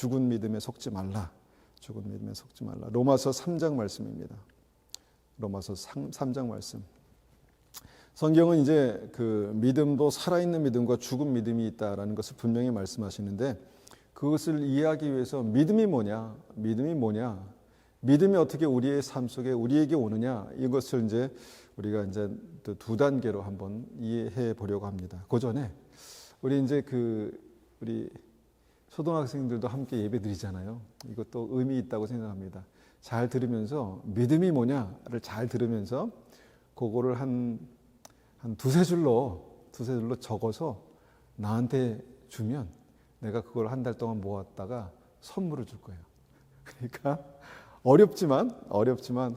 죽은 믿음에 속지 말라. 죽은 믿음에 속지 말라. 로마서 3장 말씀입니다. 로마서 3장 말씀. 성경은 이제 그 믿음도 살아있는 믿음과 죽은 믿음이 있다라는 것을 분명히 말씀하시는데, 그것을 이해하기 위해서 믿음이 뭐냐, 믿음이 어떻게 우리의 삶 속에 우리에게 오느냐, 이것을 이제 우리가 이제 두 단계로 한번 이해해 보려고 합니다. 그 전에 우리 이제 우리 초등학생들도 함께 예배 드리잖아요. 이것도 의미 있다고 생각합니다. 잘 들으면서 믿음이 뭐냐를 잘 들으면서 그거를 한 두세 줄로 적어서 나한테 주면 내가 그걸 한 달 동안 모았다가 선물을 줄 거예요. 그러니까 어렵지만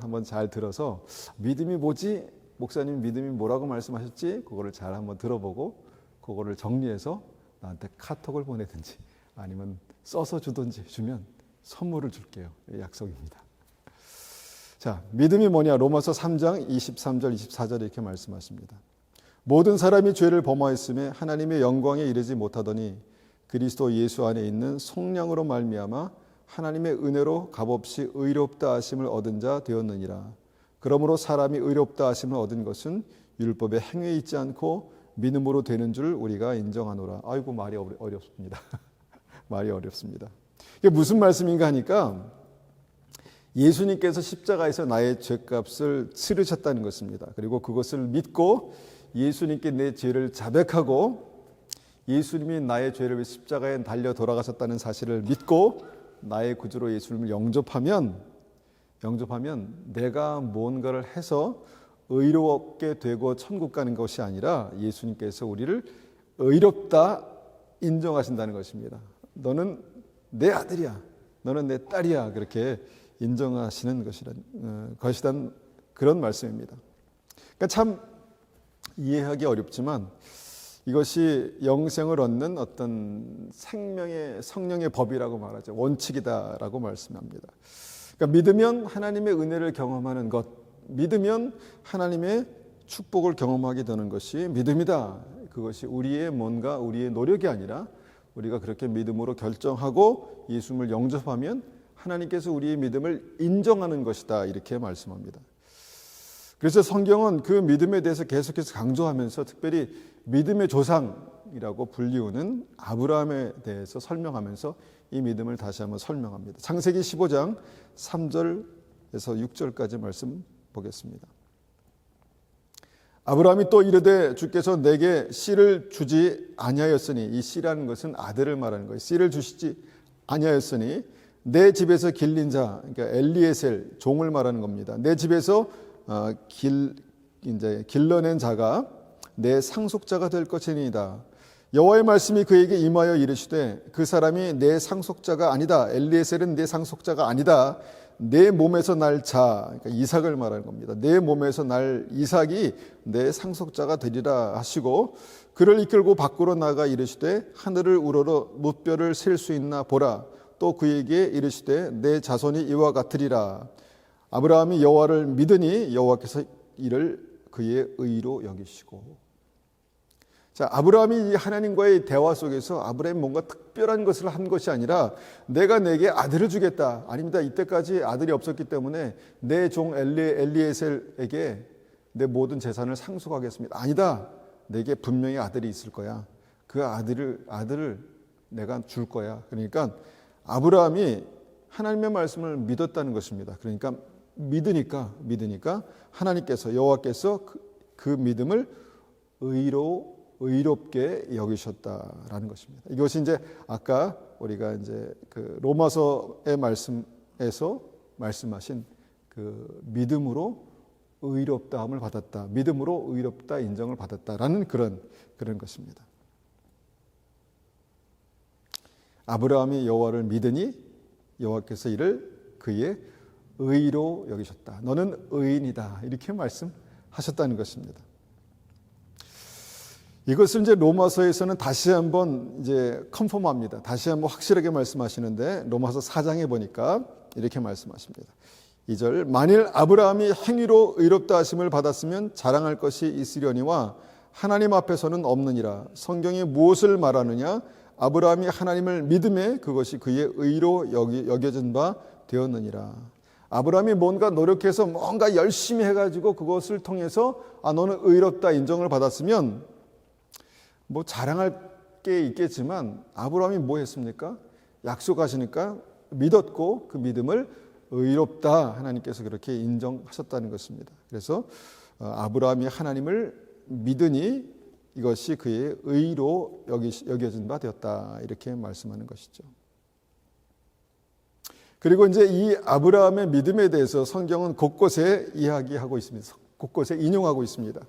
한번 잘 들어서 믿음이 뭐지? 목사님 믿음이 뭐라고 말씀하셨지? 그거를 잘 한번 들어보고 그거를 정리해서 나한테 카톡을 보내든지 아니면 써서 주든지 주면 선물을 줄게요. 약속입니다. 자, 믿음이 뭐냐? 로마서 3장 23절 24절 이렇게 말씀하십니다. 모든 사람이 죄를 범하였음에 하나님의 영광에 이르지 못하더니 그리스도 예수 안에 있는 성령으로 말미암아 하나님의 은혜로 값없이 의롭다 하심을 얻은 자 되었느니라. 그러므로 사람이 의롭다 하심을 얻은 것은 율법의 행위에 있지 않고 믿음으로 되는 줄 우리가 인정하노라. 아이고, 말이 어렵습니다. 말이 어렵습니다. 이게 무슨 말씀인가 하니까 예수님께서 십자가에서 나의 죄값을 치르셨다는 것입니다. 그리고 그것을 믿고 예수님께 내 죄를 자백하고 예수님이 나의 죄를 위해 십자가에 달려 돌아가셨다는 사실을 믿고 나의 구주로 예수님을 영접하면 내가 뭔가를 해서 의롭게 되고 천국 가는 것이 아니라 예수님께서 우리를 의롭다 인정하신다는 것입니다. 너는 내 아들이야, 너는 내 딸이야, 그렇게 인정하시는 것이란 그런 말씀입니다. 그러니까 참 이해하기 어렵지만 이것이 영생을 얻는 어떤 성령의 법이라고 말하죠. 원칙이다라고 말씀합니다. 그러니까 믿으면 하나님의 은혜를 경험하는 것, 믿으면 하나님의 축복을 경험하게 되는 것이 믿음이다. 그것이 우리의 노력이 아니라 우리가 그렇게 믿음으로 결정하고 예수님을 영접하면 하나님께서 우리의 믿음을 인정하는 것이다. 이렇게 말씀합니다. 그래서 성경은 그 믿음에 대해서 계속해서 강조하면서 특별히 믿음의 조상이라고 불리우는 아브라함에 대해서 설명하면서 이 믿음을 다시 한번 설명합니다. 창세기 15장 3절에서 6절까지 말씀 보겠습니다. 아브라함이 또 이르되 주께서 내게 씨를 주지 아니하였으니, 이 씨라는 것은 아들을 말하는 거예요. 씨를 주시지 아니하였으니 내 집에서 길린 자, 그러니까 엘리에셀 종을 말하는 겁니다. 내 집에서 길러낸 자가 내 상속자가 될 것이니이다. 여호와의 말씀이 그에게 임하여 이르시되 그 사람이 내 상속자가 아니다. 엘리에셀은 내 상속자가 아니다. 내 몸에서 날 자, 그러니까 이삭을 말하는 겁니다. 내 몸에서 날 이삭이 내 상속자가 되리라 하시고 그를 이끌고 밖으로 나가 이르시되 하늘을 우러러 무뼈를 셀 수 있나 보라. 또 그에게 이르시되 내 자손이 이와 같으리라. 아브라함이 여호와를 믿으니 여호와께서 이를 그의 의로 여기시고. 자, 아브라함이 하나님과의 대화 속에서 아브라함이 뭔가 특별한 것을 한 것이 아니라 내가 내게 아들을 주겠다. 아닙니다. 이때까지 아들이 없었기 때문에 내 종 엘리에셀에게 내 모든 재산을 상속하겠습니다. 아니다. 내게 분명히 아들이 있을 거야. 그 아들을 내가 줄 거야. 그러니까 아브라함이 하나님의 말씀을 믿었다는 것입니다. 그러니까 믿으니까 하나님께서 여호와께서 그 믿음을 의롭게 여기셨다라는 것입니다. 이것이 이제 아까 우리가 이제 그 로마서의 말씀에서 말씀하신 그 믿음으로 의롭다함을 받았다, 믿음으로 의롭다 인정을 받았다라는 그런 것입니다. 아브라함이 여호와를 믿으니 여호와께서 이를 그의 의로 여기셨다. 너는 의인이다. 이렇게 말씀하셨다는 것입니다. 이것을 이제 로마서에서는 다시 한번 이제 컨펌합니다. 다시 한번 확실하게 말씀하시는데 로마서 4장에 보니까 이렇게 말씀하십니다. 2절 만일 아브라함이 행위로 의롭다 하심을 받았으면 자랑할 것이 있으려니와 하나님 앞에서는 없느니라. 성경이 무엇을 말하느냐? 아브라함이 하나님을 믿음에 그것이 그의 의로 여겨진 바 되었느니라. 아브라함이 뭔가 노력해서 뭔가 열심히 해가지고 그것을 통해서 너는 의롭다 인정을 받았으면 뭐 자랑할 게 있겠지만 아브라함이 뭐 했습니까? 약속하시니까 믿었고 그 믿음을 의롭다 하나님께서 그렇게 인정하셨다는 것입니다. 그래서 아브라함이 하나님을 믿으니 이것이 그의 의로 여겨진 바 되었다 이렇게 말씀하는 것이죠. 그리고 이제 이 아브라함의 믿음에 대해서 성경은 곳곳에 이야기하고 있습니다. 곳곳에 인용하고 있습니다.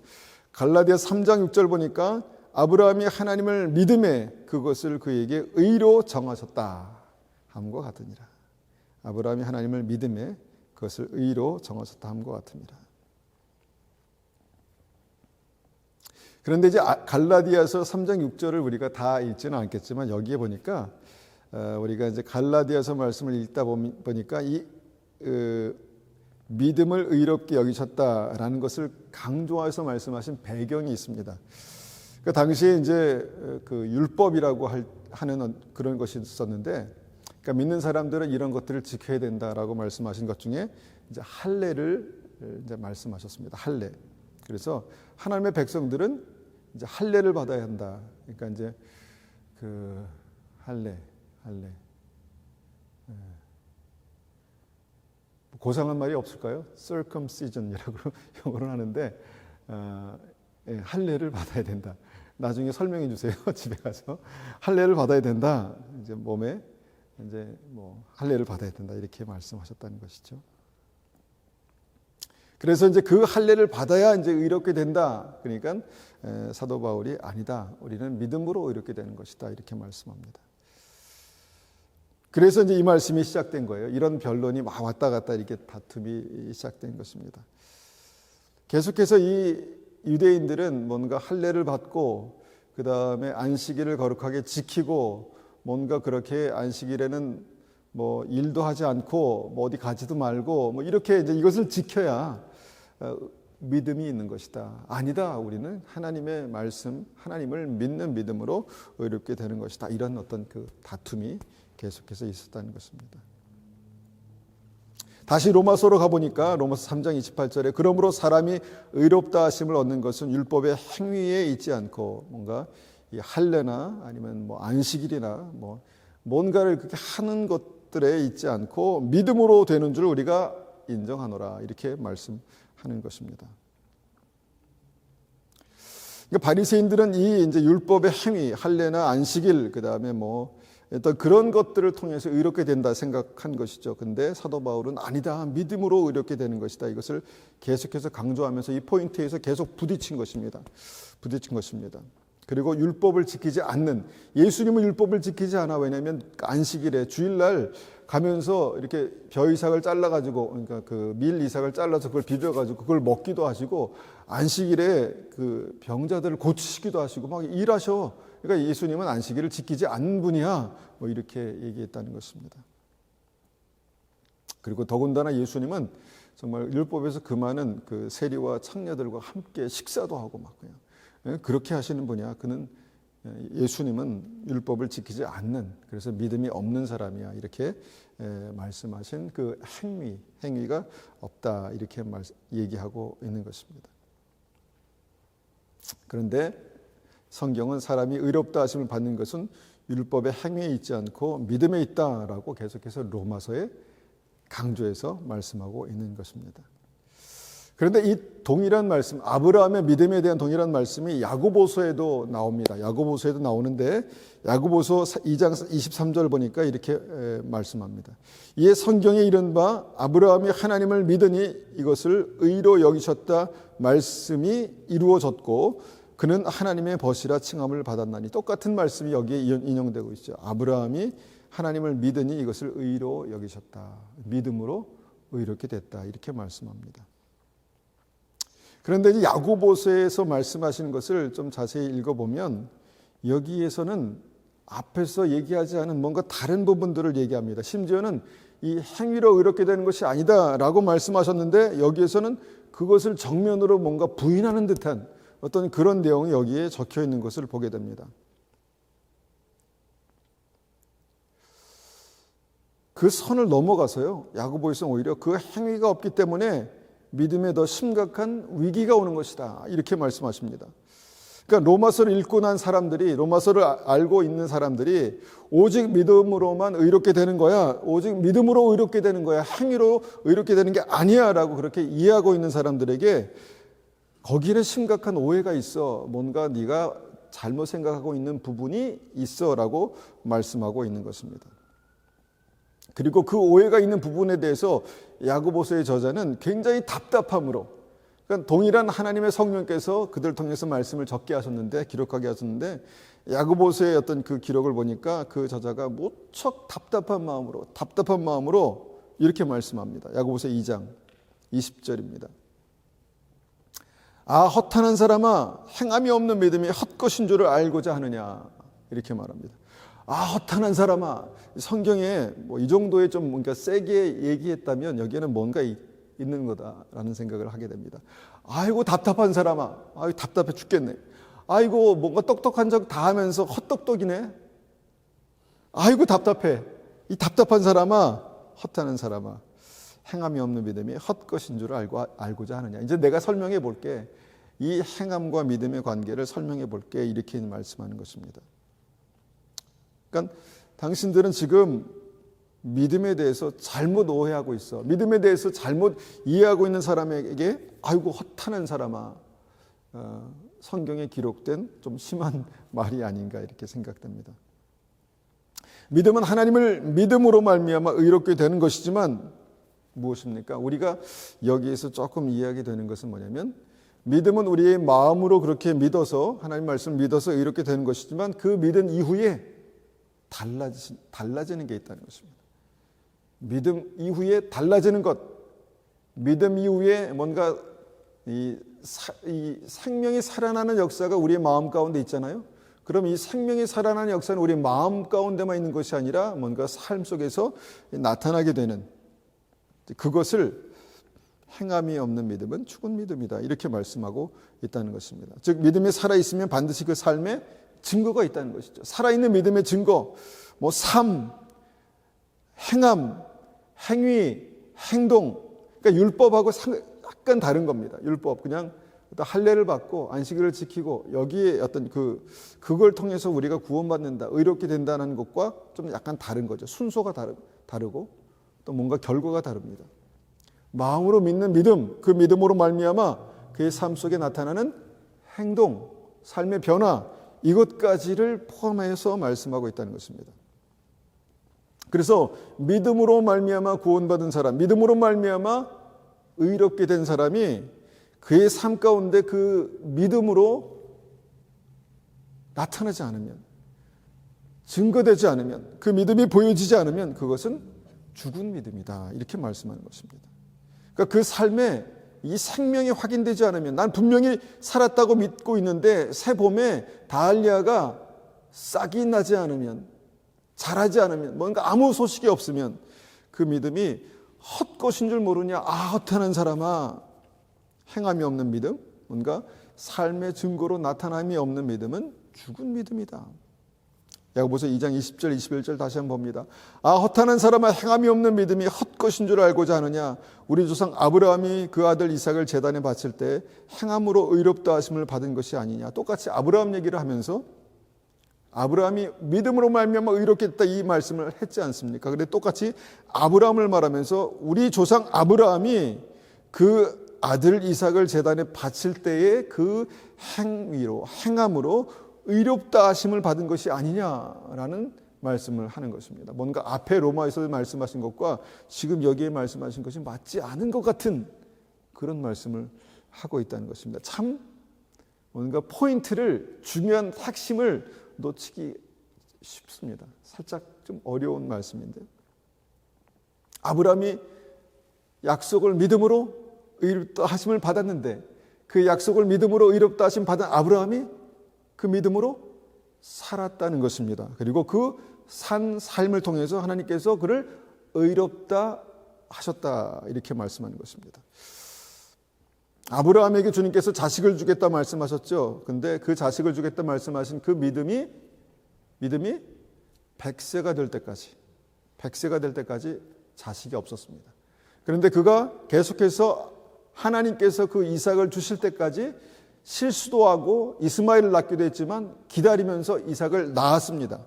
갈라디아 3장 6절 보니까 아브라함이 하나님을 믿음에 그것을 그에게 의로 정하셨다 함과 같으니라. 아브라함이 하나님을 믿음에 그것을 의로 정하셨다 함과 같으니라. 그런데 이제 갈라디아서 3장 6절을 우리가 다 읽지는 않겠지만 여기에 보니까 우리가 이제 갈라디아서 말씀을 읽다 보니까 이 믿음을 의롭게 여기셨다라는 것을 강조해서 말씀하신 배경이 있습니다. 그 당시에 이제 그 율법이라고 하는 그런 것이 있었는데, 그러니까 믿는 사람들은 이런 것들을 지켜야 된다라고 말씀하신 것 중에 이제 할례를 이제 말씀하셨습니다. 할례. 그래서 하나님의 백성들은 이제 할례를 받아야 한다. 그러니까 이제 그 할례. 고상한 말이 없을까요? circumcision이라고 영어로 하는데 할례를 받아야 된다. 나중에 설명해 주세요. 집에 가서 할례를 받아야 된다. 이제 몸에 이제 뭐 할례를 받아야 된다 이렇게 말씀하셨다는 것이죠. 그래서 이제 그 할례를 받아야 이제 의롭게 된다. 그러니까 사도 바울이 아니다. 우리는 믿음으로 의롭게 되는 것이다. 이렇게 말씀합니다. 그래서 이제 이 말씀이 시작된 거예요. 이런 변론이 막 왔다 갔다 이렇게 다툼이 시작된 것입니다. 계속해서 이 유대인들은 뭔가 할례를 받고 그 다음에 안식일을 거룩하게 지키고 뭔가 그렇게 안식일에는 뭐 일도 하지 않고 뭐 어디 가지도 말고 뭐 이렇게 이제 이것을 지켜야 믿음이 있는 것이다. 아니다. 우리는 하나님의 말씀, 하나님을 믿는 믿음으로 의롭게 되는 것이다. 이런 어떤 그 다툼이 계속해서 있었다는 것입니다. 다시 로마서로 가보니까 로마서 3장 28절에 그러므로 사람이 의롭다 하심을 얻는 것은 율법의 행위에 있지 않고 뭔가 이 할례나 아니면 뭐 안식일이나 뭐 뭔가를 그렇게 하는 것들에 있지 않고 믿음으로 되는 줄 우리가 인정하노라 이렇게 말씀하는 것입니다. 그러니까 바리새인들은 이 이제 율법의 행위, 할례나 안식일 그다음에 뭐 어떤 그런 것들을 통해서 의롭게 된다 생각한 것이죠. 근데 사도 바울은 아니다. 믿음으로 의롭게 되는 것이다. 이것을 계속해서 강조하면서 이 포인트에서 계속 부딪힌 것입니다. 그리고 율법을 지키지 않는, 예수님은 율법을 지키지 않아. 왜냐하면 안식일에 주일날 가면서 이렇게 벼 이삭을 잘라가지고, 그러니까 그 밀 이삭을 잘라서 그걸 비벼가지고 그걸 먹기도 하시고, 안식일에 그 병자들을 고치시기도 하시고 막 일하셔. 그러니까 예수님은 안식일을 지키지 않는 분이야. 뭐 이렇게 얘기했다는 것입니다. 그리고 더군다나 예수님은 정말 율법에서 그 많은 그 세리와 창녀들과 함께 식사도 하고 막 그냥 그렇게 하시는 분이야. 그는 예수님은 율법을 지키지 않는, 그래서 믿음이 없는 사람이야. 이렇게 말씀하신 그 행위가 없다. 이렇게 얘기하고 있는 것입니다. 그런데 성경은 사람이 의롭다 하심을 받는 것은 율법의 행위에 있지 않고 믿음에 있다라고 계속해서 로마서에 강조해서 말씀하고 있는 것입니다. 그런데 이 동일한 말씀, 아브라함의 믿음에 대한 동일한 말씀이 야고보서에도 나옵니다. 야고보서에도 나오는데 야고보서 2장 23절 보니까 이렇게 말씀합니다. 이에 성경에 이른 바 아브라함이 하나님을 믿으니 이것을 의로 여기셨다 말씀이 이루어졌고 그는 하나님의 벗이라 칭함을 받았나니. 똑같은 말씀이 여기에 인용되고 있죠. 아브라함이 하나님을 믿으니 이것을 의로 여기셨다. 믿음으로 의롭게 됐다. 이렇게 말씀합니다. 그런데 이제 야고보서에서 말씀하시는 것을 좀 자세히 읽어보면 여기에서는 앞에서 얘기하지 않은 뭔가 다른 부분들을 얘기합니다. 심지어는 이 행위로 의롭게 되는 것이 아니다라고 말씀하셨는데 여기에서는 그것을 정면으로 뭔가 부인하는 듯한 어떤 그런 내용이 여기에 적혀 있는 것을 보게 됩니다. 그 선을 넘어가서요, 야고보에서는 오히려 그 행위가 없기 때문에 믿음에 더 심각한 위기가 오는 것이다, 이렇게 말씀하십니다. 그러니까 로마서를 읽고 난 사람들이, 로마서를 알고 있는 사람들이 오직 믿음으로만 의롭게 되는 거야, 오직 믿음으로 의롭게 되는 거야, 행위로 의롭게 되는 게 아니야 라고 그렇게 이해하고 있는 사람들에게 거기에 심각한 오해가 있어, 뭔가 네가 잘못 생각하고 있는 부분이 있어 라고 말씀하고 있는 것입니다. 그리고 그 오해가 있는 부분에 대해서 야고보서의 저자는 굉장히 답답함으로, 그러니까 동일한 하나님의 성령께서 그들 통해서 말씀을 적게 하셨는데, 기록하게 하셨는데, 야고보서의 어떤 그 기록을 보니까 그 저자가 무척 답답한 마음으로 이렇게 말씀합니다. 야고보서 2장 20절입니다. 아, 허탄한 사람아, 행함이 없는 믿음이 헛것인 줄을 알고자 하느냐, 이렇게 말합니다. 아, 허탄한 사람아. 성경에 뭐 이 정도의 좀 뭔가 세게 얘기했다면 여기에는 뭔가 있는 거다라는 생각을 하게 됩니다. 아이고 답답한 사람아, 아이고 답답해 죽겠네. 아이고 뭔가 똑똑한 척 다 하면서 헛똑똑이네. 아이고 답답해. 이 답답한 사람아, 허탄한 사람아, 행함이 없는 믿음이 헛것인 줄 알고자 하느냐. 이제 내가 설명해 볼게. 이 행함과 믿음의 관계를 설명해 볼게, 이렇게 말씀하는 것입니다. 그러니까 당신들은 지금 믿음에 대해서 잘못 오해하고 있어. 믿음에 대해서 잘못 이해하고 있는 사람에게 아이고 허탄한 사람아, 성경에 기록된 좀 심한 말이 아닌가, 이렇게 생각됩니다. 믿음은 하나님을 믿음으로 말미암아 의롭게 되는 것이지만 무엇입니까? 우리가 여기에서 조금 이해하게 되는 것은 뭐냐면, 믿음은 우리의 마음으로 그렇게 믿어서, 하나님 말씀을 믿어서 의롭게 되는 것이지만 그 믿음 이후에 달라지는 게 있다는 것입니다. 믿음 이후에 달라지는 것, 믿음 이후에 뭔가 이 생명이 살아나는 역사가 우리의 마음 가운데 있잖아요. 그럼 이 생명이 살아나는 역사는 우리 마음 가운데만 있는 것이 아니라 뭔가 삶 속에서 나타나게 되는, 그것을 행함이 없는 믿음은 죽은 믿음이다, 이렇게 말씀하고 있다는 것입니다. 즉 믿음이 살아있으면 반드시 그 삶에 증거가 있다는 것이죠. 살아있는 믿음의 증거, 뭐 삶, 행함, 행위, 행동, 그러니까 율법하고 약간 다른 겁니다. 율법 그냥 할례를 받고 안식일을 지키고 여기에 어떤 그걸 통해서 우리가 구원받는다, 의롭게 된다는 것과 좀 약간 다른 거죠. 순서가 다르고 또 뭔가 결과가 다릅니다. 마음으로 믿는 믿음, 그 믿음으로 말미암아 그의 삶 속에 나타나는 행동, 삶의 변화, 이것까지를 포함해서 말씀하고 있다는 것입니다. 그래서 믿음으로 말미암아 구원받은 사람, 믿음으로 말미암아 의롭게 된 사람이 그의 삶 가운데 그 믿음으로 나타나지 않으면, 증거되지 않으면, 그 믿음이 보여지지 않으면 그것은 죽은 믿음이다, 이렇게 말씀하는 것입니다. 그러니까 그 삶에 이 생명이 확인되지 않으면, 난 분명히 살았다고 믿고 있는데 새 봄에 다알리아가 싹이 나지 않으면, 자라지 않으면, 뭔가 아무 소식이 없으면 그 믿음이 헛것인 줄 모르냐. 아, 허탄한 사람아. 행함이 없는 믿음, 뭔가 삶의 증거로 나타남이 없는 믿음은 죽은 믿음이다. 야고보서 2장 20절 21절 다시 한번 봅니다. 아, 허탄한 사람아, 행함이 없는 믿음이 헛것인 줄 알고자 하느냐. 우리 조상 아브라함이 그 아들 이삭을 제단에 바칠 때 행함으로 의롭다 하심을 받은 것이 아니냐. 똑같이 아브라함 얘기를 하면서 아브라함이 믿음으로 말미암아 의롭게 됐다, 이 말씀을 했지 않습니까? 그런데 똑같이 아브라함을 말하면서 우리 조상 아브라함이 그 아들 이삭을 제단에 바칠 때의 그 행위로, 행함으로 의롭다 하심을 받은 것이 아니냐라는 말씀을 하는 것입니다. 뭔가 앞에 로마에서 말씀하신 것과 지금 여기에 말씀하신 것이 맞지 않은 것 같은 그런 말씀을 하고 있다는 것입니다. 참 뭔가 포인트를, 중요한 핵심을 놓치기 쉽습니다. 살짝 좀 어려운 말씀인데, 아브라함이 약속을 믿음으로 의롭다 하심을 받았는데 그 약속을 믿음으로 의롭다 하심 받은 아브라함이 그 믿음으로 살았다는 것입니다. 그리고 그 산 삶을 통해서 하나님께서 그를 의롭다 하셨다, 이렇게 말씀하는 것입니다. 아브라함에게 주님께서 자식을 주겠다 말씀하셨죠. 근데 그 자식을 주겠다 말씀하신 그 믿음이 100세가 될 때까지, 100세가 될 때까지 자식이 없었습니다. 그런데 그가 계속해서 하나님께서 그 이삭을 주실 때까지 실수도 하고 이스마엘을 낳기도 했지만 기다리면서 이삭을 낳았습니다.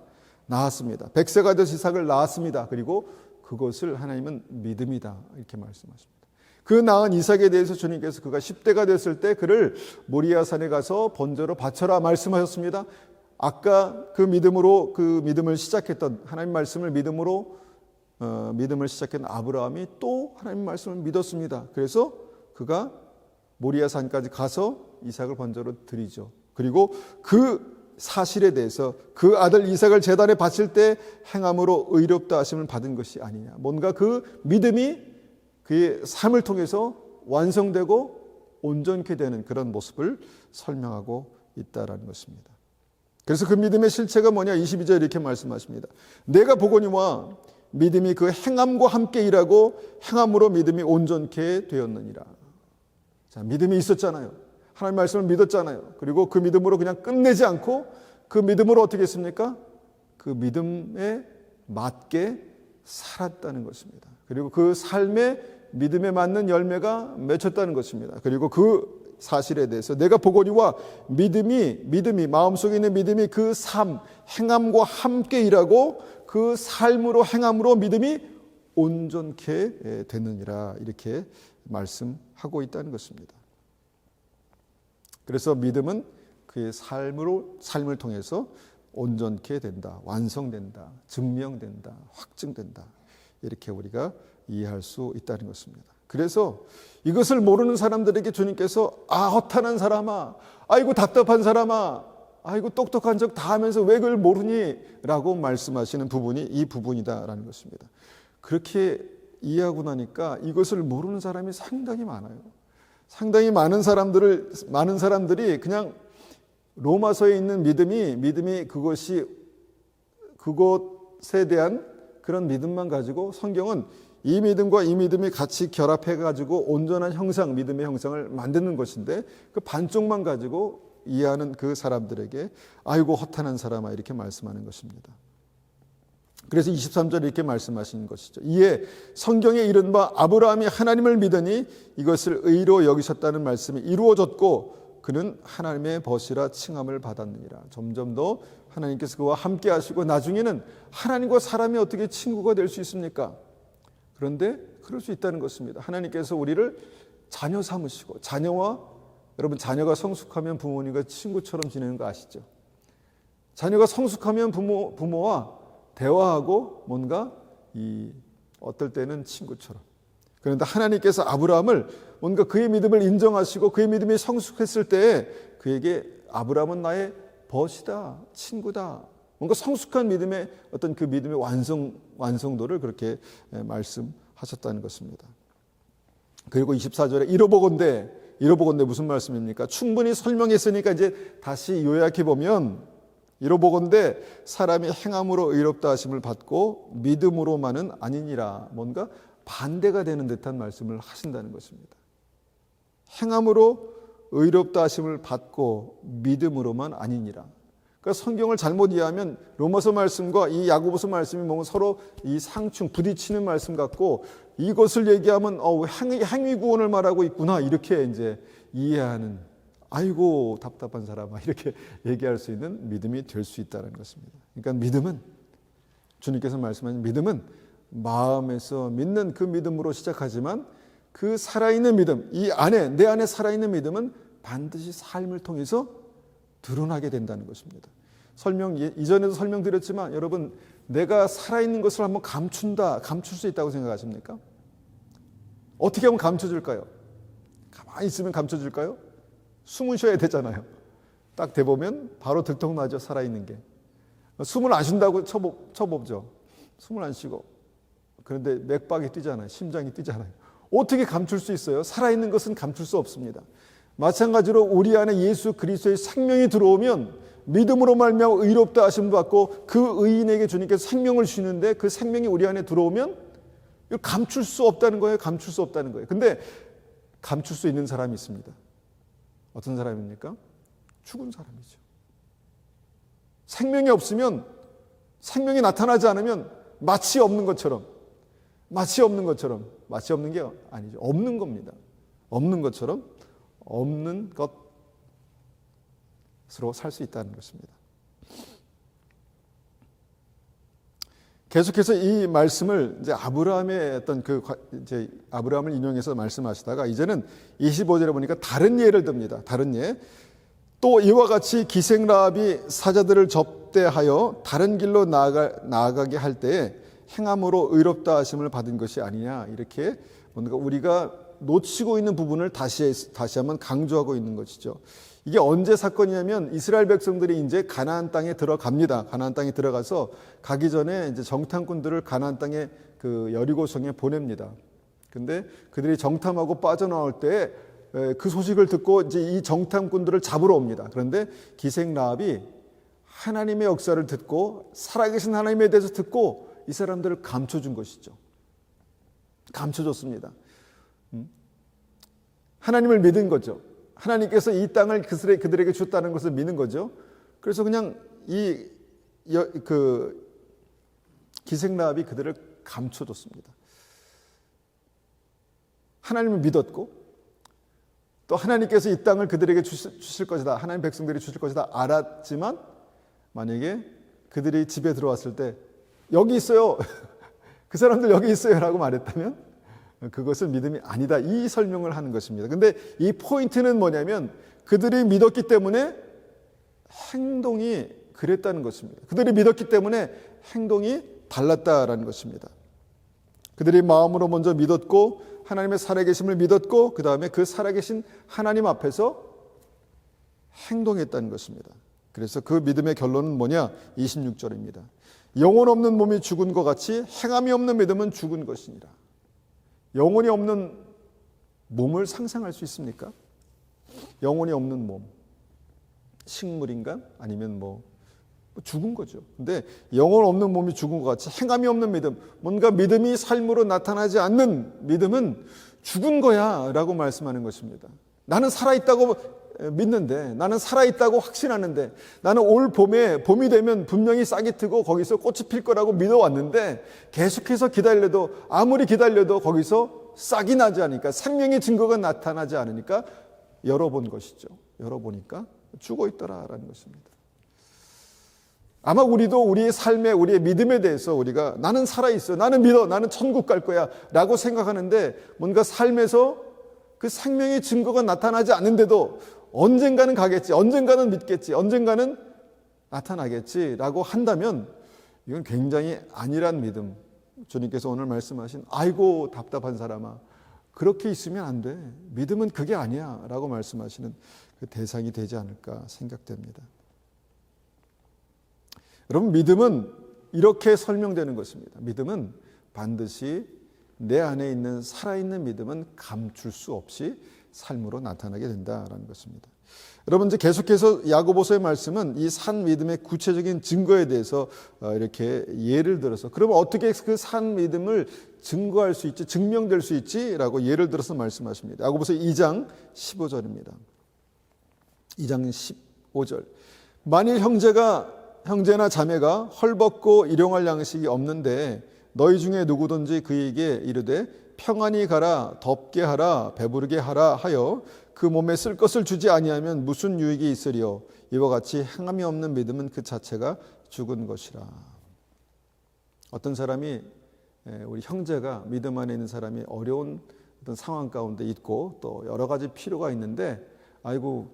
100세가 돼서 이삭을 낳았습니다. 그리고 그것을 하나님은 믿음이다 이렇게 말씀하십니다. 그 낳은 이삭에 대해서 주님께서 그가 10대가 됐을 때 그를 모리아산에 가서 번제로 바쳐라 말씀하셨습니다. 아까 그 믿음으로 그 믿음을 시작했던 하나님 말씀을 믿음을 시작했던 아브라함이 또 하나님 말씀을 믿었습니다. 그래서 그가 모리아산까지 가서 이삭을 번제로 드리죠. 그리고 그 사실에 대해서 그 아들 이삭을 제단에 바칠 때 행함으로 의롭다 하심을 받은 것이 아니냐. 뭔가 그 믿음이 그의 삶을 통해서 완성되고 온전케 되는 그런 모습을 설명하고 있다라는 것입니다. 그래서 그 믿음의 실체가 뭐냐? 22절 이렇게 말씀하십니다. 내가 보거니와 믿음이 그 행함과 함께 일하고 행함으로 믿음이 온전케 되었느니라. 자, 믿음이 있었잖아요. 하나님 말씀을 믿었잖아요. 그리고 그 믿음으로 그냥 끝내지 않고 그 믿음으로 어떻게 했습니까? 그 믿음에 맞게 살았다는 것입니다. 그리고 그 삶에 믿음에 맞는 열매가 맺혔다는 것입니다. 그리고 그 사실에 대해서 내가 보거니와 믿음이 마음속에 있는 믿음이 그 삶, 행함과 함께 일하고 그 삶으로 행함으로 믿음이 온전케 되느니라 이렇게 말씀하고 있다는 것입니다. 그래서 믿음은 그의 삶을 통해서 온전케 된다, 완성된다, 증명된다, 확증된다 이렇게 우리가 이해할 수 있다는 것입니다. 그래서 이것을 모르는 사람들에게 주님께서 허탄한 사람아, 아이고 답답한 사람아, 아이고 똑똑한 척 다 하면서 왜 그걸 모르니? 라고 말씀하시는 부분이 이 부분이다라는 것입니다. 그렇게 이해하고 나니까 이것을 모르는 사람이 상당히 많아요. 상당히 많은 사람들이 그냥 로마서에 있는 믿음이 그것에 대한 그런 믿음만 가지고 성경은 이 믿음과 이 믿음이 같이 결합해가지고 온전한 형상, 믿음의 형상을 만드는 것인데 그 반쪽만 가지고 이해하는 그 사람들에게 아이고 허탄한 사람아 이렇게 말씀하는 것입니다. 그래서 23절에 이렇게 말씀하시는 것이죠. 이에 성경에 이른바 아브라함이 하나님을 믿으니 이것을 의로 여기셨다는 말씀이 이루어졌고 그는 하나님의 벗이라 칭함을 받았느니라. 점점 더 하나님께서 그와 함께 하시고 나중에는 하나님과 사람이 어떻게 친구가 될 수 있습니까? 그런데 그럴 수 있다는 것입니다. 하나님께서 우리를 자녀 삼으시고 여러분 자녀가 성숙하면 부모님과 친구처럼 지내는 거 아시죠? 자녀가 성숙하면 부모와 대화하고 뭔가 어떨 때는 친구처럼. 그런데 하나님께서 아브라함을 뭔가 그의 믿음을 인정하시고 그의 믿음이 성숙했을 때에 그에게 아브라함은 나의 벗이다, 친구다. 뭔가 성숙한 믿음의 어떤 그 믿음의 완성도를 그렇게 말씀하셨다는 것입니다. 그리고 24절에 이러보건대 무슨 말씀입니까? 충분히 설명했으니까 이제 다시 요약해 보면 이러보건대 사람이 행함으로 의롭다 하심을 받고 믿음으로만은 아니니라. 뭔가 반대가 되는 듯한 말씀을 하신다는 것입니다. 행함으로 의롭다 하심을 받고 믿음으로만 아니니라. 그러니까 성경을 잘못 이해하면 로마서 말씀과 이 야고보서 말씀이 뭔가 서로 이 상충 부딪히는 말씀 같고 이것을 얘기하면 행위 구원을 말하고 있구나 이렇게 이제 이해하는 아이고 답답한 사람아 이렇게 얘기할 수 있는 믿음이 될 수 있다는 것입니다. 그러니까 믿음은 주님께서 말씀하신 믿음은 마음에서 믿는 그 믿음으로 시작하지만 그 살아있는 믿음, 내 안에 살아있는 믿음은 반드시 삶을 통해서 드러나게 된다는 것입니다. 이전에도 설명드렸지만 여러분 내가 살아있는 것을 한번 감출 수 있다고 생각하십니까? 어떻게 하면 감춰질까요? 가만히 있으면 감춰질까요? 숨을 쉬어야 되잖아요. 딱 대보면 바로 들통나죠. 살아있는 게. 숨을 안 쉰다고 쳐보죠. 숨을 안 쉬고. 그런데 맥박이 뛰잖아요. 심장이 뛰잖아요. 어떻게 감출 수 있어요? 살아있는 것은 감출 수 없습니다. 마찬가지로 우리 안에 예수 그리스도의 생명이 들어오면 믿음으로 말미암아 의롭다 하심을 받고 그 의인에게 주님께서 생명을 주시는데 그 생명이 우리 안에 들어오면 이걸 감출 수 없다는 거예요. 감출 수 없다는 거예요. 근데 감출 수 있는 사람이 있습니다. 어떤 사람입니까? 죽은 사람이죠. 생명이 없으면 생명이 나타나지 않으면 마치 없는 것처럼, 마치 없는 게 아니죠. 없는 겁니다. 없는 것처럼 없는 것으로 살 수 있다는 것입니다. 계속해서 이 말씀을 이제 아브라함의 어떤 이제 아브라함을 인용해서 말씀하시다가 이제는 25절에 보니까 다른 예를 듭니다. 다른 예. 또 이와 같이 기생라합이 사자들을 접대하여 다른 길로 나아가게 할 때에 행함으로 의롭다 하심을 받은 것이 아니냐. 이렇게 뭔가 우리가 놓치고 있는 부분을 다시 한번 강조하고 있는 것이죠. 이게 언제 사건이냐면 이스라엘 백성들이 이제 가나안 땅에 들어갑니다. 가나안 땅에 들어가서 가기 전에 이제 정탐꾼들을 가나안 땅에 그 여리고성에 보냅니다. 근데 그들이 정탐하고 빠져나올 때 그 소식을 듣고 이제 이 정탐꾼들을 잡으러 옵니다. 그런데 기생라합이 하나님의 역사를 듣고 살아계신 하나님에 대해서 듣고 이 사람들을 감춰준 것이죠. 감춰줬습니다. 하나님을 믿은 거죠. 하나님께서 이 땅을 그들에게 줬다는 것을 믿는 거죠. 그래서 그냥 기생라합이 그들을 감춰줬습니다. 하나님을 믿었고 또 하나님께서 이 땅을 그들에게 주실 것이다. 하나님 백성들이 주실 것이다. 알았지만 만약에 그들이 집에 들어왔을 때 여기 있어요. 그 사람들 여기 있어요. 라고 말했다면 그것은 믿음이 아니다. 이 설명을 하는 것입니다. 근데 이 포인트는 뭐냐면 그들이 믿었기 때문에 행동이 그랬다는 것입니다. 그들이 믿었기 때문에 행동이 달랐다라는 것입니다. 그들이 마음으로 먼저 믿었고 하나님의 살아계심을 믿었고 그 다음에 그 살아계신 하나님 앞에서 행동했다는 것입니다. 그래서 그 믿음의 결론은 뭐냐? 26절입니다. 영혼 없는 몸이 죽은 것 같이 행함이 없는 믿음은 죽은 것이니라. 영혼이 없는 몸을 상상할 수 있습니까? 영혼이 없는 몸, 식물인가? 아니면 죽은 거죠. 근데 영혼 없는 몸이 죽은 것 같이 행함이 없는 믿음, 뭔가 믿음이 삶으로 나타나지 않는 믿음은 죽은 거야 라고 말씀하는 것입니다. 나는 살아있다고 믿는데, 나는 살아있다고 확신하는데, 나는 올 봄이 되면 분명히 싹이 트고 거기서 꽃이 필 거라고 믿어왔는데 계속해서 기다려도 아무리 기다려도 거기서 싹이 나지 않으니까, 생명의 증거가 나타나지 않으니까 열어본 것이죠. 열어보니까 죽어 있더라라는 것입니다. 아마 우리도 우리의 삶에, 우리의 믿음에 대해서 우리가 나는 살아있어, 나는 믿어, 나는 천국 갈 거야 라고 생각하는데 뭔가 삶에서 그 생명의 증거가 나타나지 않는데도 언젠가는 가겠지, 언젠가는 믿겠지, 언젠가는 나타나겠지 라고 한다면 이건 굉장히 안일한 믿음. 주님께서 오늘 말씀하신 아이고 답답한 사람아, 그렇게 있으면 안 돼. 믿음은 그게 아니야 라고 말씀하시는 그 대상이 되지 않을까 생각됩니다. 여러분, 믿음은 이렇게 설명되는 것입니다. 믿음은 반드시 내 안에 있는 살아있는 믿음은 감출 수 없이 삶으로 나타나게 된다라는 것입니다. 여러분, 이제 계속해서 야고보서의 말씀은 이 산 믿음의 구체적인 증거에 대해서 이렇게 예를 들어서, 그러면 어떻게 그 산 믿음을 증거할 수 있지, 증명될 수 있지라고 예를 들어서 말씀하십니다. 야고보서 2장 15절입니다. 2장 15절. 만일 형제나 자매가 헐벗고 일용할 양식이 없는데 너희 중에 누구든지 그에게 이르되 평안히 가라, 덥게 하라, 배부르게 하라 하여 그 몸에 쓸 것을 주지 아니하면 무슨 유익이 있으리요? 이와 같이 행함이 없는 믿음은 그 자체가 죽은 것이라. 어떤 사람이, 우리 형제가, 믿음 안에 있는 사람이 어려운 어떤 상황 가운데 있고 또 여러 가지 필요가 있는데 아이고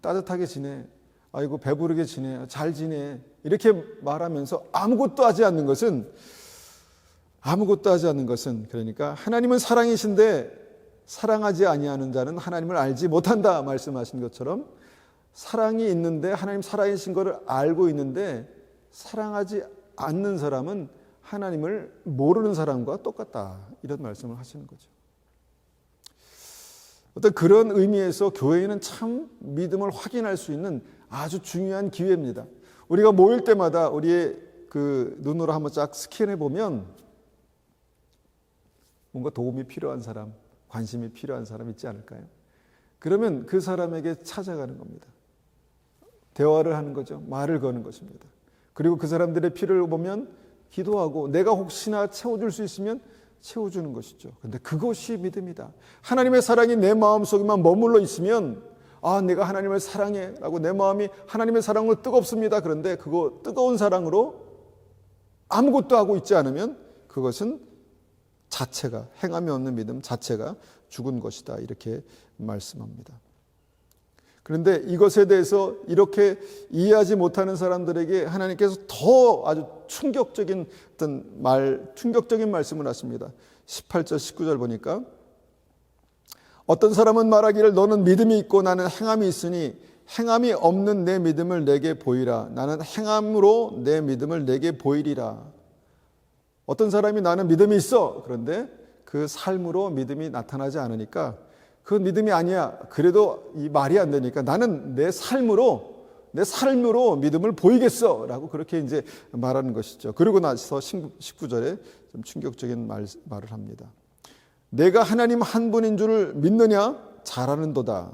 따뜻하게 지내, 아이고 배부르게 지내, 잘 지내 이렇게 말하면서 아무것도 하지 않는 것은 그러니까 하나님은 사랑이신데 사랑하지 아니하는 자는 하나님을 알지 못한다 말씀하신 것처럼, 사랑이 있는데 하나님 살아계신 것을 알고 있는데 사랑하지 않는 사람은 하나님을 모르는 사람과 똑같다, 이런 말씀을 하시는 거죠. 어떤 그런 의미에서 교회는 참 믿음을 확인할 수 있는 아주 중요한 기회입니다. 우리가 모일 때마다 우리의 그 눈으로 한번 쫙 스캔해 보면 뭔가 도움이 필요한 사람, 관심이 필요한 사람 있지 않을까요? 그러면 그 사람에게 찾아가는 겁니다. 대화를 하는 거죠. 말을 거는 것입니다. 그리고 그 사람들의 필요를 보면 기도하고 내가 혹시나 채워줄 수 있으면 채워주는 것이죠. 근데 그것이 믿음이다. 하나님의 사랑이 내 마음속에만 머물러 있으면 내가 하나님을 사랑해 라고 내 마음이 하나님의 사랑으로 뜨겁습니다. 그런데 그거 뜨거운 사랑으로 아무것도 하고 있지 않으면 그것은 자체가, 행함이 없는 믿음 자체가 죽은 것이다, 이렇게 말씀합니다. 그런데 이것에 대해서 이렇게 이해하지 못하는 사람들에게 하나님께서 더 아주 충격적인 말씀을 하십니다. 18절 19절 보니까 어떤 사람은 말하기를 너는 믿음이 있고 나는 행함이 있으니 행함이 없는 내 믿음을 내게 보이라. 나는 행함으로 내 믿음을 내게 보이리라. 어떤 사람이 나는 믿음이 있어. 그런데 그 삶으로 믿음이 나타나지 않으니까 그건 믿음이 아니야. 그래도 이 말이 안 되니까 나는 내 삶으로 믿음을 보이겠어 라고 그렇게 이제 말하는 것이죠. 그리고 나서 19절에 좀 충격적인 말을 합니다. 내가 하나님 한 분인 줄을 믿느냐? 잘하는도다.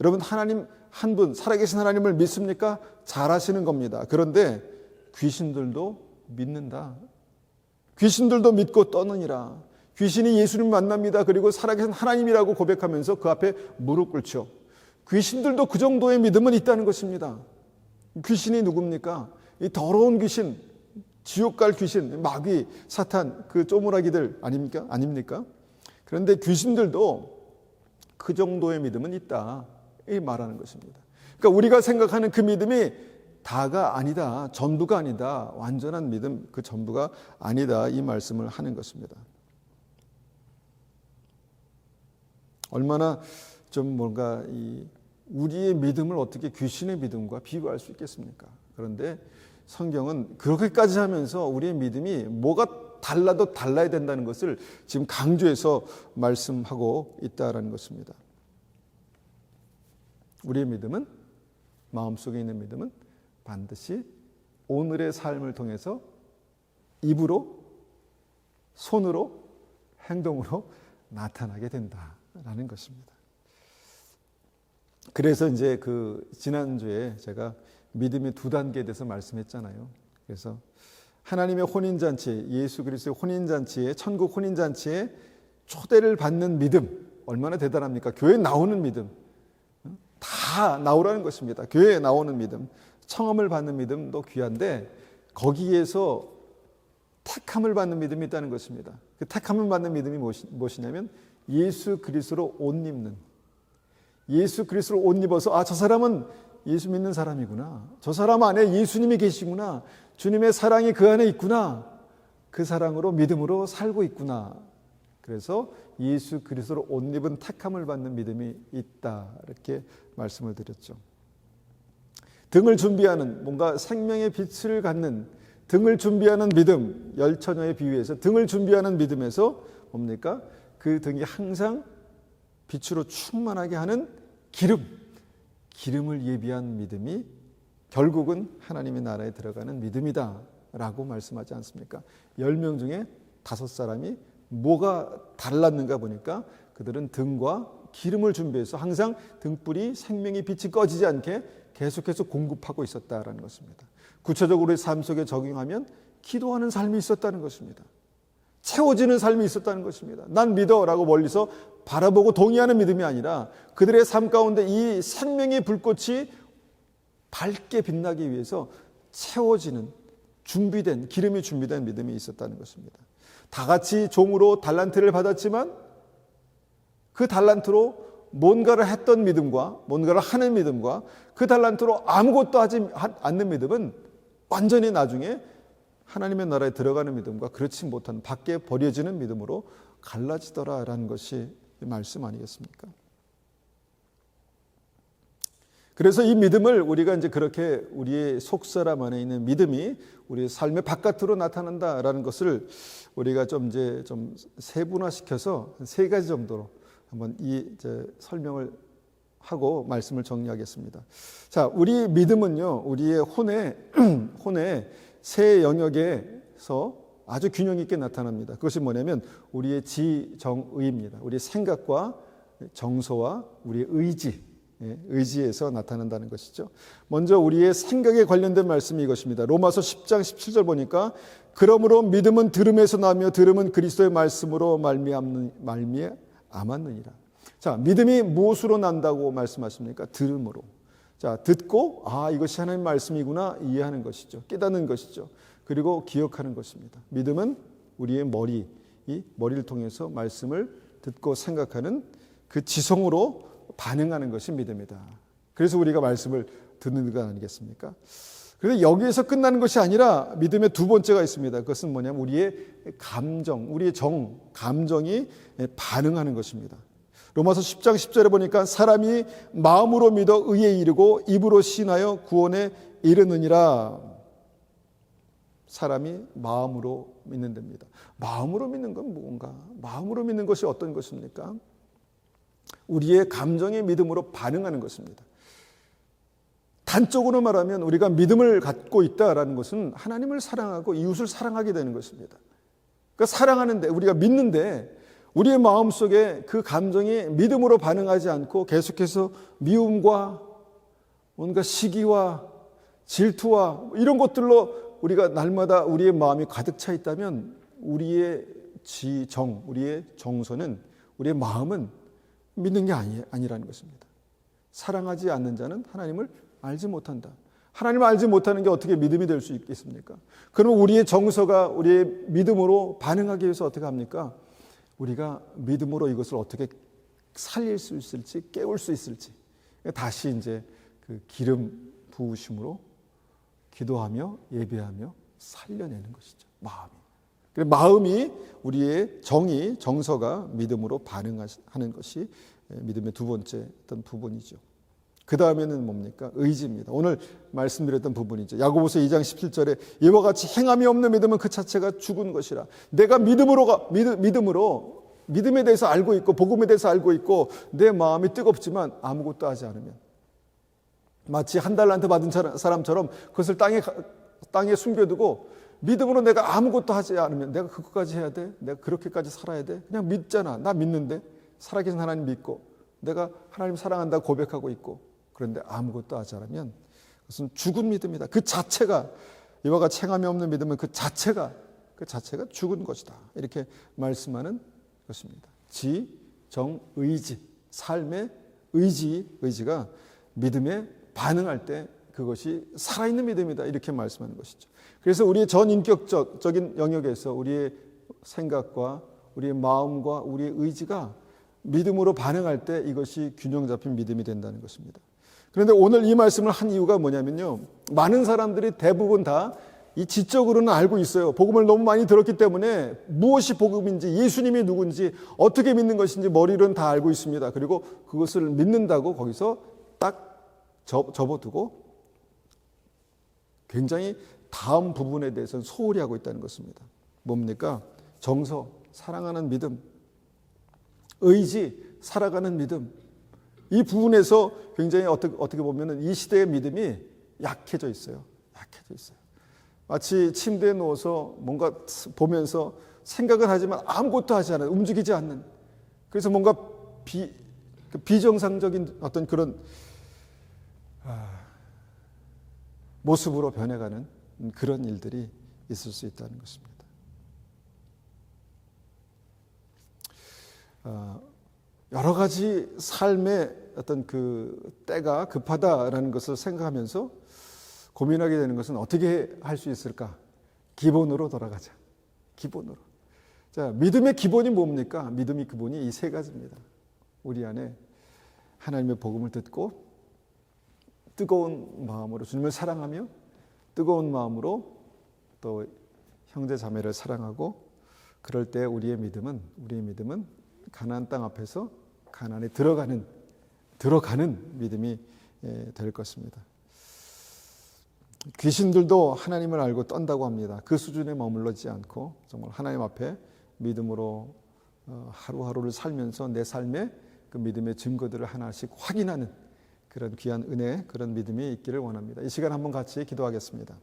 여러분, 하나님 한 분, 살아계신 하나님을 믿습니까? 잘하시는 겁니다. 그런데 귀신들도 믿는다. 귀신들도 믿고 떠느니라. 귀신이 예수님 만납니다. 그리고 살아계신 하나님이라고 고백하면서 그 앞에 무릎 꿇죠. 귀신들도 그 정도의 믿음은 있다는 것입니다. 귀신이 누굽니까? 이 더러운 귀신, 지옥 갈 귀신, 마귀, 사탄, 그 쪼무라기들 아닙니까? 그런데 귀신들도 그 정도의 믿음은 있다, 이 말하는 것입니다. 그러니까 우리가 생각하는 그 믿음이 다가 아니다, 전부가 아니다, 완전한 믿음 그 전부가 아니다, 이 말씀을 하는 것입니다. 얼마나 좀 뭔가 우리의 믿음을 어떻게 귀신의 믿음과 비교할 수 있겠습니까? 그런데 성경은 그렇게까지 하면서 우리의 믿음이 뭐가 달라도 달라야 된다는 것을 지금 강조해서 말씀하고 있다는 것입니다. 우리의 믿음은, 마음속에 있는 믿음은 반드시 오늘의 삶을 통해서 입으로, 손으로, 행동으로 나타나게 된다라는 것입니다. 그래서 이제 지난주에 제가 믿음의 두 단계에 대해서 말씀했잖아요. 그래서 하나님의 혼인잔치, 예수 그리스도의 혼인잔치에, 천국 혼인잔치에 초대를 받는 믿음, 얼마나 대단합니까? 교회에 나오는 믿음, 다 나오라는 것입니다. 교회에 나오는 믿음, 청함을 받는 믿음도 귀한데 거기에서 택함을 받는 믿음이 있다는 것입니다. 그 택함을 받는 믿음이 무엇이냐면 예수 그리스도로 옷 입는, 예수 그리스도로 옷 입어서 저 사람은 예수 믿는 사람이구나, 저 사람 안에 예수님이 계시구나, 주님의 사랑이 그 안에 있구나, 그 사랑으로 믿음으로 살고 있구나. 그래서 예수 그리스도로 옷 입은 택함을 받는 믿음이 있다, 이렇게 말씀을 드렸죠. 등을 준비하는, 뭔가 생명의 빛을 갖는 등을 준비하는 믿음, 열처녀에 비유해서 등을 준비하는 믿음에서 뭡니까? 그 등이 항상 빛으로 충만하게 하는 기름을 예비한 믿음이 결국은 하나님의 나라에 들어가는 믿음이다 라고 말씀하지 않습니까? 10명 중에 5사람이 뭐가 달랐는가 보니까 그들은 등과 기름을 준비해서 항상 등불이 생명의 빛이 꺼지지 않게 계속해서 공급하고 있었다라는 것입니다. 구체적으로 우리 삶 속에 적용하면 기도하는 삶이 있었다는 것입니다. 채워지는 삶이 있었다는 것입니다. 난 믿어라고 멀리서 바라보고 동의하는 믿음이 아니라 그들의 삶 가운데 이 생명의 불꽃이 밝게 빛나기 위해서 채워지는, 준비된, 기름이 준비된 믿음이 있었다는 것입니다. 다 같이 종으로 달란트를 받았지만 그 달란트로 뭔가를 했던 믿음과 뭔가를 하는 믿음과 그 달란트로 아무것도 하지 않는 믿음은 완전히 나중에 하나님의 나라에 들어가는 믿음과 그렇지 못한 밖에 버려지는 믿음으로 갈라지더라라는 것이 말씀 아니겠습니까? 그래서 이 믿음을 우리가 이제 그렇게 우리의 속사람 안에 있는 믿음이 우리의 삶의 바깥으로 나타난다라는 것을 우리가 좀 세분화시켜서 3가지 정도로 한번 설명을 하고 말씀을 정리하겠습니다. 자, 우리 믿음은요, 우리의 혼의 세 영역에서 아주 균형 있게 나타납니다. 그것이 뭐냐면 우리의 지정의입니다. 우리의 생각과 정서와 우리의 의지에서 나타난다는 것이죠. 먼저 우리의 생각에 관련된 말씀이 이것입니다. 로마서 10장 17절 보니까 그러므로 믿음은 들음에서 나며 들음은 그리스도의 말씀으로 말미암았느니라. 자, 믿음이 무엇으로 난다고 말씀하십니까? 들음으로. 자, 듣고 이것이 하나님의 말씀이구나 이해하는 것이죠. 깨닫는 것이죠. 그리고 기억하는 것입니다. 믿음은 우리의 머리를 통해서 말씀을 듣고 생각하는 그 지성으로 반응하는 것이 믿음이다. 그래서 우리가 말씀을 듣는 것 아니겠습니까? 그런데 여기에서 끝나는 것이 아니라 믿음의 두 번째가 있습니다. 그것은 뭐냐면 우리의 감정, 우리의 감정이 반응하는 것입니다. 로마서 10장 10절에 보니까 사람이 마음으로 믿어 의에 이르고 입으로 신하여 구원에 이르느니라. 사람이 마음으로 믿는 됩니다. 마음으로 믿는 건 뭔가? 마음으로 믿는 것이 어떤 것입니까? 우리의 감정의 믿음으로 반응하는 것입니다. 단적으로 말하면 우리가 믿음을 갖고 있다라는 것은 하나님을 사랑하고 이웃을 사랑하게 되는 것입니다. 그러니까 사랑하는데, 우리가 믿는데 우리의 마음속에 그 감정이 믿음으로 반응하지 않고 계속해서 미움과 뭔가 시기와 질투와 이런 것들로 우리가 날마다 우리의 마음이 가득 차 있다면 우리의 우리의 정서는, 우리의 마음은 믿는 게 아니라는 것입니다. 사랑하지 않는 자는 하나님을 알지 못한다. 하나님을 알지 못하는 게 어떻게 믿음이 될 수 있겠습니까? 그러면 우리의 정서가 우리의 믿음으로 반응하기 위해서 어떻게 합니까? 우리가 믿음으로 이것을 어떻게 살릴 수 있을지, 깨울 수 있을지 다시 이제 그 기름 부으심으로 기도하며 예배하며 살려내는 것이죠. 마음이 우리의 정서가 믿음으로 반응하는 것이 믿음의 두 번째 어떤 부분이죠. 그 다음에는 뭡니까? 의지입니다. 오늘 말씀드렸던 부분이죠. 야고보서 2장 17절에 이와 같이 행함이 없는 믿음은 그 자체가 죽은 것이라. 내가 믿음에 대해서 알고 있고 복음에 대해서 알고 있고 내 마음이 뜨겁지만 아무것도 하지 않으면, 마치 한 달란트 받은 사람처럼 그것을 땅에 숨겨두고 믿음으로 내가 아무것도 하지 않으면 내가 그것까지 해야 돼? 내가 그렇게까지 살아야 돼? 그냥 믿잖아. 나 믿는데 살아계신 하나님 믿고 내가 하나님 사랑한다고 고백하고 있고, 그런데 아무것도 하지 않으면 그것은 죽은 믿음이다. 그 자체가, 이와 같이 행함이 없는 믿음은 그 자체가 죽은 것이다. 이렇게 말씀하는 것입니다. 의지, 삶의 의지가 믿음에 반응할 때 그것이 살아있는 믿음이다. 이렇게 말씀하는 것이죠. 그래서 우리의 전인격적인 영역에서 우리의 생각과 우리의 마음과 우리의 의지가 믿음으로 반응할 때 이것이 균형 잡힌 믿음이 된다는 것입니다. 그런데 오늘 이 말씀을 한 이유가 뭐냐면요, 많은 사람들이 대부분 다 이 지적으로는 알고 있어요. 복음을 너무 많이 들었기 때문에 무엇이 복음인지, 예수님이 누군지, 어떻게 믿는 것인지 머리로는 다 알고 있습니다. 그리고 그것을 믿는다고 거기서 딱 접어두고 굉장히 다음 부분에 대해서는 소홀히 하고 있다는 것입니다. 뭡니까? 정서, 사랑하는 믿음, 의지, 살아가는 믿음. 이 부분에서 굉장히 어떻게 보면 이 시대의 믿음이 약해져 있어요. 마치 침대에 누워서 뭔가 보면서 생각은 하지만 아무것도 하지 않아요. 움직이지 않는. 그래서 뭔가 비정상적인 어떤 그런 모습으로 변해가는 그런 일들이 있을 수 있다는 것입니다. 여러 가지 삶의 어떤 그 때가 급하다라는 것을 생각하면서 고민하게 되는 것은 어떻게 할 수 있을까? 기본으로 돌아가자. 기본으로. 자, 믿음의 기본이 뭡니까? 믿음의 기본이 이 세 가지입니다. 우리 안에 하나님의 복음을 듣고 뜨거운 마음으로 주님을 사랑하며 뜨거운 마음으로 또 형제 자매를 사랑하고, 그럴 때 우리의 믿음은 가나안 땅 앞에서 가나안에 들어가는 믿음이 될 것입니다. 귀신들도 하나님을 알고 떤다고 합니다. 그 수준에 머물러지 않고 정말 하나님 앞에 믿음으로 하루하루를 살면서 내 삶의 그 믿음의 증거들을 하나씩 확인하는 그런 귀한 은혜, 그런 믿음이 있기를 원합니다. 이 시간 한번 같이 기도하겠습니다.